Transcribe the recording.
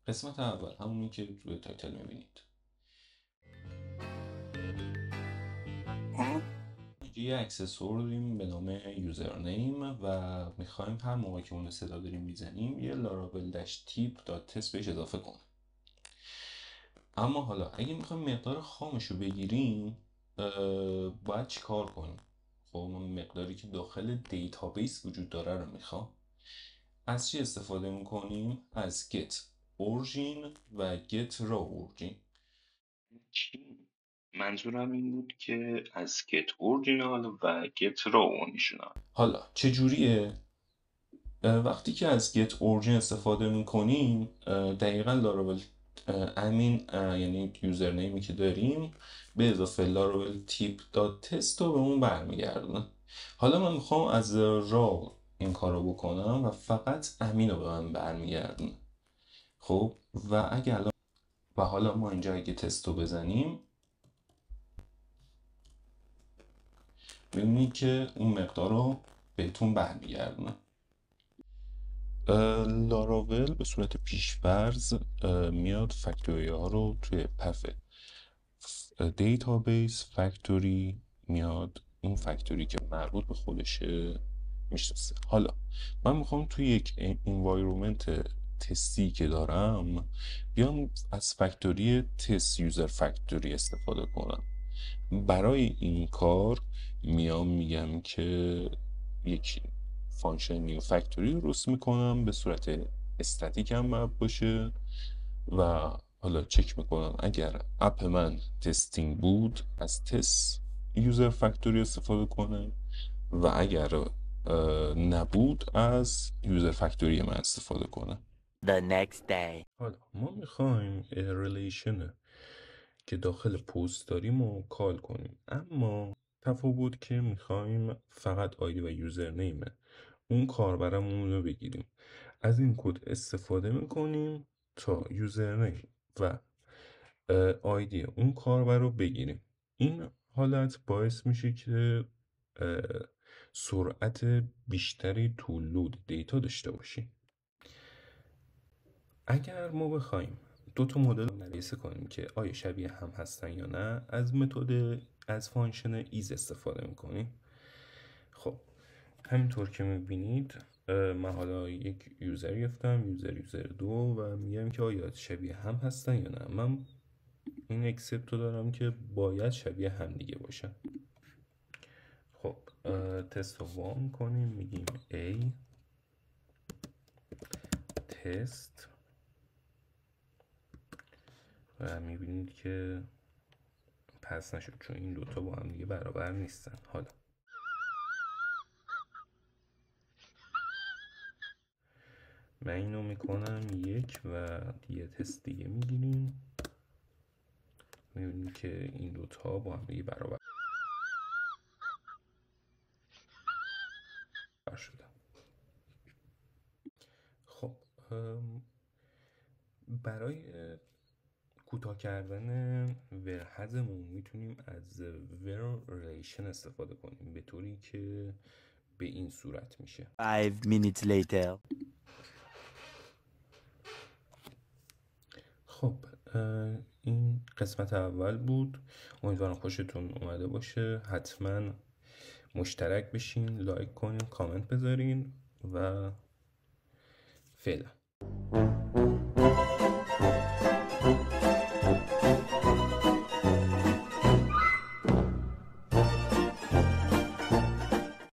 قسمت اول همونی که روی تایتل میبینید. یه اکسسور داریم به نام یوزرنیم و میخوایم هر موقع که اون صدا داریم میزنیم یه لاراول داش تیپ دات تست بهش اضافه کنیم. اما حالا اگه میخوایم مقدار خامش رو بگیریم باید چی کار کنیم؟ خب من مقداری که داخل دیتابیس وجود داره رو میخوام. از چی استفاده میکنیم؟ از get origin و get raw origin. منظورم این بود که از get original و get raw original. حالا چجوریه؟ وقتی که از get origin استفاده میکنیم دقیقا لاراول امین یعنی یوزرنیمی که داریم به اضافه لاراول تیپ دات تست رو به اون برمیگردونه. حالا من میخوام از را این کار رو بکنم و فقط امین رو به من برمیگردونه. خب و حالا ما اینجا اگه تست رو بزنیم میبینید که اون مقدار رو بهتون برمیگردونه. لاراول به صورت پیش‌فرض میاد فکتوری ها رو توی پف دیتابیس فکتوری میاد اون فکتوری که مربوط به خودشه میشناسه. حالا من میخوام توی یک انوایرومنت تستی که دارم بیام از فکتوری تست یوزر فکتوری استفاده کنم. برای این کار میام میگم که یک فانکشن نیو فکتوری درست میکنم به صورت استاتیک هم باید باشه و حالا چک میکنم اگر اپ من تستینگ بود از تست یوزر فکتوری استفاده کنم و اگر نبود از یوزر فکتوری من استفاده کنم. The next day. حالا ما میخوایم ریلیشن که داخل پست داریم رو کال کنیم، اما تفاوت که میخوایم فقط آیدی و یوزرنیم اون کاربرمون رو بگیریم. از این کد استفاده میکنیم تا یوزرنیم و آیدی اون کاربر رو بگیریم. این حالت باعث میشه که سرعت بیشتری تو لود دیتا داشته باشیم. اگر ما بخوایم دو تا مدل مقایسه کنیم که آیا شبیه هم هستن یا نه، از فانکشن ایز استفاده میکنیم. خب همینطور که میبینید من حالا یک یوزر گرفتم، یوزر دو، و میگم که آیا شبیه هم هستن یا نه. من این اکسپت رو دارم که باید شبیه هم دیگه باشن. خب تست رو وام کنیم، میگیم A تست و میبینید که پس نشد چون این دوتا با هم دیگه برابر نیستن. حالا من اینو میکنم یک و یه تست دیگه میگیریم، میبینید که این دوتا با هم دیگه برابر شدن. خب برای کوتاه کردن ورهزمون میتونیم از ور ریلیشن استفاده کنیم به طوری که به این صورت میشه. 5 minutes later. خب این قسمت اول بود. امیدوارم خوشتون اومده باشه. حتما مشترک بشین، لایک کنین، کامنت بذارین و فعلا.